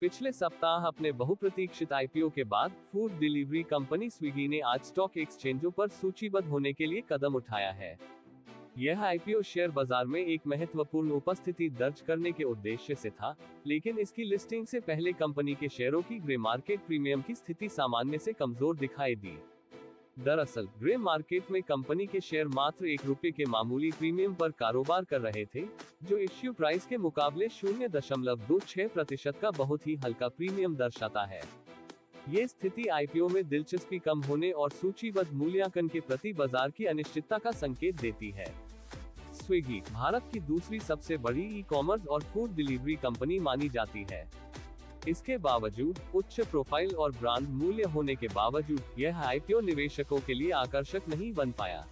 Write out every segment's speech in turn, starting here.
पिछले सप्ताह अपने बहुप्रतीक्षित आईपीओ के बाद फूड डिलीवरी कंपनी स्विगी ने आज स्टॉक एक्सचेंजों पर सूचीबद्ध होने के लिए कदम उठाया है। यह आईपीओ शेयर बाजार में एक महत्वपूर्ण उपस्थिति दर्ज करने के उद्देश्य से था, लेकिन इसकी लिस्टिंग से पहले कंपनी के शेयरों की ग्रे मार्केट प्रीमियम की स्थिति सामान्य से कमजोर दिखाई दी। दरअसल ग्रे मार्केट में कंपनी के शेयर मात्र ₹1 के मामूली प्रीमियम पर कारोबार कर रहे थे, जो इश्यू प्राइस के मुकाबले 0.26% का बहुत ही हल्का प्रीमियम दर्शाता है। ये स्थिति आईपीओ में दिलचस्पी कम होने और सूचीबद्ध मूल्यांकन के प्रति बाजार की अनिश्चितता का संकेत देती है। स्विगी भारत की दूसरी सबसे बड़ी ई-कॉमर्स और फूड डिलीवरी कंपनी मानी जाती है। इसके बावजूद उच्च प्रोफाइल और ब्रांड मूल्य होने के बावजूद यह आईपीओ निवेशकों के लिए आकर्षक नहीं बन पाया।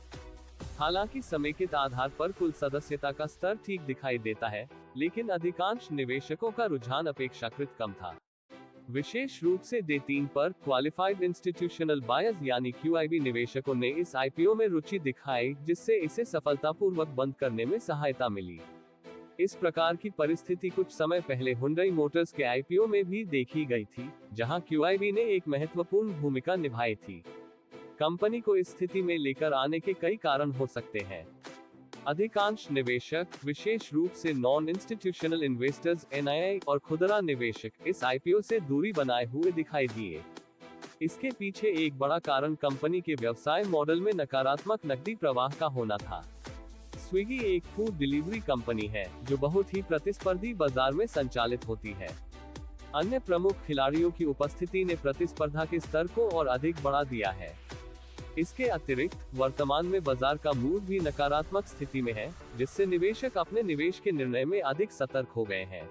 हालांकि समेकित आधार पर कुल सदस्यता का स्तर ठीक दिखाई देता है, लेकिन अधिकांश निवेशकों का रुझान अपेक्षाकृत कम था। विशेष रूप से D3 पर क्वालिफाइड इंस्टीट्यूशनल बायर्स यानी QIB निवेशकों ने इस आईपीओ में रुचि दिखाई, जिससे इसे सफलतापूर्वक बंद करने में सहायता मिली। इस प्रकार की परिस्थिति कुछ समय पहले हुंडई मोटर्स के आईपीओ में भी देखी गई थी, जहां QIB ने एक महत्वपूर्ण भूमिका निभाई थी। कंपनी को इस स्थिति में लेकर आने के कई कारण हो सकते हैं। अधिकांश निवेशक, विशेष रूप से नॉन इंस्टीट्यूशनल इन्वेस्टर्स (NII) और खुदरा निवेशक, इस आईपीओ से दूरी बनाए हुए दिखाई दिए। इसके पीछे एक बड़ा कारण कंपनी के व्यवसाय मॉडल में नकारात्मक नकदी प्रवाह का होना था। स्विगी एक फूड डिलीवरी कंपनी है, जो बहुत ही प्रतिस्पर्धी बाजार में संचालित होती है। अन्य प्रमुख खिलाड़ियों की उपस्थिति ने प्रतिस्पर्धा के स्तर को और अधिक बढ़ा दिया है। इसके अतिरिक्त वर्तमान में बाजार का मूड भी नकारात्मक स्थिति में है, जिससे निवेशक अपने निवेश के निर्णय में अधिक सतर्क हो गए हैं।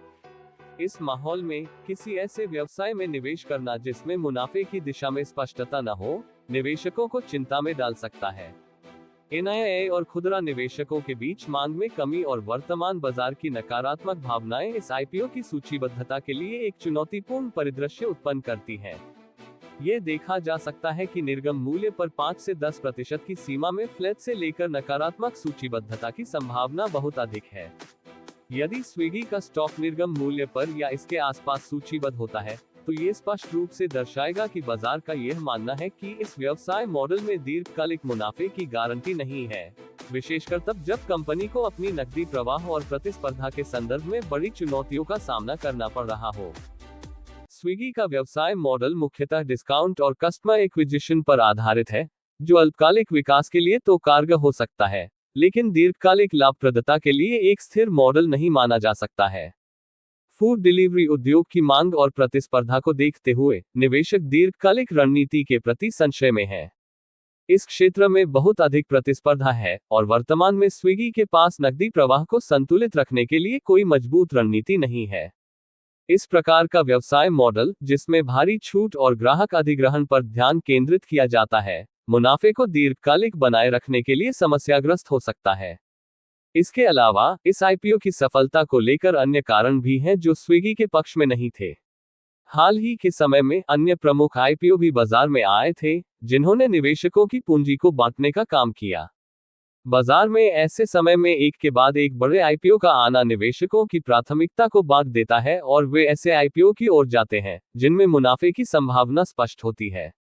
इस माहौल में किसी ऐसे व्यवसाय में निवेश करना जिसमें मुनाफे की दिशा में स्पष्टता न हो, निवेशकों को चिंता में डाल सकता है। NII और खुदरा निवेशकों के बीच मांग में कमी और वर्तमान बाजार की नकारात्मक भावनाएं इस आईपीओ की सूचीबद्धता के लिए एक चुनौतीपूर्ण परिदृश्य उत्पन्न करती हैं। ये देखा जा सकता है कि निर्गम मूल्य पर 5 से 10% की सीमा में फ्लैट से लेकर नकारात्मक सूचीबद्धता की संभावना बहुत अधिक है। यदि स्विगी का स्टॉक निर्गम मूल्य पर या इसके आसपास सूचीबद्ध होता है, तो ये स्पष्ट रूप से दर्शाएगा कि बाजार का यह मानना है कि इस व्यवसाय मॉडल में दीर्घकालिक मुनाफे की गारंटी नहीं है, विशेषकर तब जब कंपनी को अपनी नकदी प्रवाह और प्रतिस्पर्धा के संदर्भ में बड़ी चुनौतियों का सामना करना पड़ रहा हो। स्विगी का व्यवसाय मॉडल मुख्यतः डिस्काउंट और कस्टमर एक्विजिशन पर आधारित है, जो अल्पकालिक विकास के लिए तो कारगर हो सकता है, लेकिन दीर्घकालिक लाभप्रदता के लिए एक स्थिर मॉडल नहीं माना जा सकता है। फूड डिलीवरी उद्योग की मांग और प्रतिस्पर्धा को देखते हुए निवेशक दीर्घकालिक रणनीति के प्रति संशय में हैं। इस क्षेत्र में बहुत अधिक प्रतिस्पर्धा है और वर्तमान में स्विगी के पास नकदी प्रवाह को संतुलित रखने के लिए कोई मजबूत रणनीति नहीं है। इस प्रकार का व्यवसाय मॉडल, जिसमें भारी छूट और ग्राहक अधिग्रहण पर ध्यान केंद्रित किया जाता है, मुनाफे को दीर्घकालिक बनाए रखने के लिए समस्याग्रस्त हो सकता है। इसके अलावा इस आईपीओ की सफलता को लेकर अन्य कारण भी हैं जो स्विगी के पक्ष में नहीं थे। हाल ही के समय में अन्य प्रमुख आईपीओ भी बाजार में आए थे, जिन्होंने निवेशकों की पूंजी को बांटने का काम किया। बाजार में ऐसे समय में एक के बाद एक बड़े आईपीओ का आना निवेशकों की प्राथमिकता को बांट देता है और वे ऐसे आईपीओ की ओर जाते हैं जिनमें मुनाफे की संभावना स्पष्ट होती है।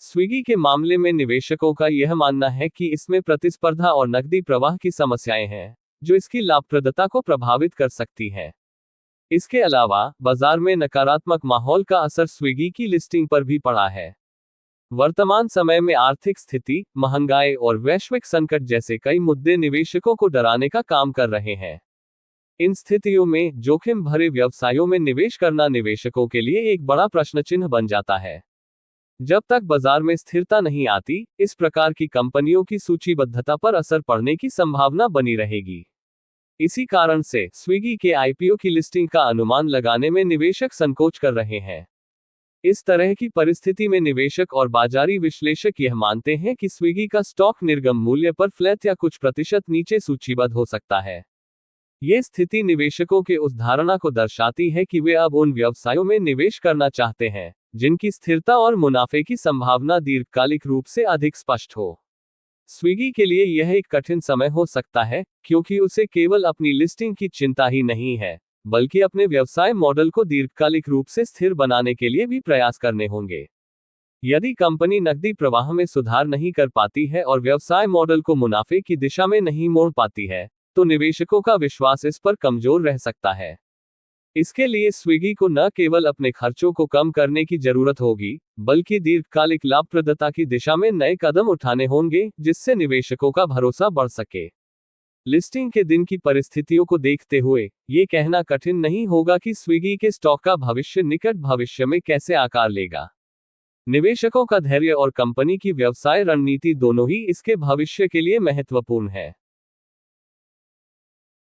स्विगी के मामले में निवेशकों का यह मानना है कि इसमें प्रतिस्पर्धा और नकदी प्रवाह की समस्याएं हैं, जो इसकी लाभप्रदता को प्रभावित कर सकती हैं। इसके अलावा बाजार में नकारात्मक माहौल का असर स्विगी की लिस्टिंग पर भी पड़ा है। वर्तमान समय में आर्थिक स्थिति, महंगाई और वैश्विक संकट जैसे कई मुद्दे निवेशकों को डराने का काम कर रहे हैं। इन स्थितियों में जोखिम भरे व्यवसायों में निवेश करना निवेशकों के लिए एक बड़ा प्रश्नचिन्ह बन जाता है। जब तक बाजार में स्थिरता नहीं आती, इस प्रकार की कंपनियों की सूचीबद्धता पर असर पड़ने की संभावना बनी रहेगी। इसी कारण से स्विगी के आईपीओ की लिस्टिंग का अनुमान लगाने में निवेशक संकोच कर रहे हैं। इस तरह की परिस्थिति में निवेशक और बाजारी विश्लेषक यह मानते हैं कि स्विगी का स्टॉक निर्गम मूल्य पर फ्लैट या कुछ प्रतिशत नीचे सूचीबद्ध हो सकता है। ये स्थिति निवेशकों के उस धारणा को दर्शाती है कि वे अब उन व्यवसायों में निवेश करना चाहते हैं जिनकी स्थिरता और मुनाफे की संभावना दीर्घकालिक रूप से अधिक स्पष्ट हो। स्विगी के लिए यह एक कठिन समय हो सकता है, क्योंकि उसे केवल अपनी लिस्टिंग की चिंता ही नहीं है, बल्कि अपने व्यवसाय मॉडल को दीर्घकालिक रूप से स्थिर बनाने के लिए भी प्रयास करने होंगे। यदि कंपनी नकदी प्रवाह में सुधार नहीं कर पाती है और व्यवसाय मॉडल को मुनाफे की दिशा में नहीं मोड़ पाती है, तो निवेशकों का विश्वास इस पर कमजोर रह सकता है। इसके लिए स्विगी को न केवल अपने खर्चों को कम करने की जरूरत होगी, बल्कि दीर्घकालिक लाभप्रदता की दिशा में नए कदम उठाने होंगे, जिससे निवेशकों का भरोसा बढ़ सके। लिस्टिंग के दिन की परिस्थितियों को देखते हुए ये कहना कठिन नहीं होगा कि स्विगी के स्टॉक का भविष्य निकट भविष्य में कैसे आकार लेगा। निवेशकों का धैर्य और कंपनी की व्यवसाय रणनीति दोनों ही इसके भविष्य के लिए महत्वपूर्ण है।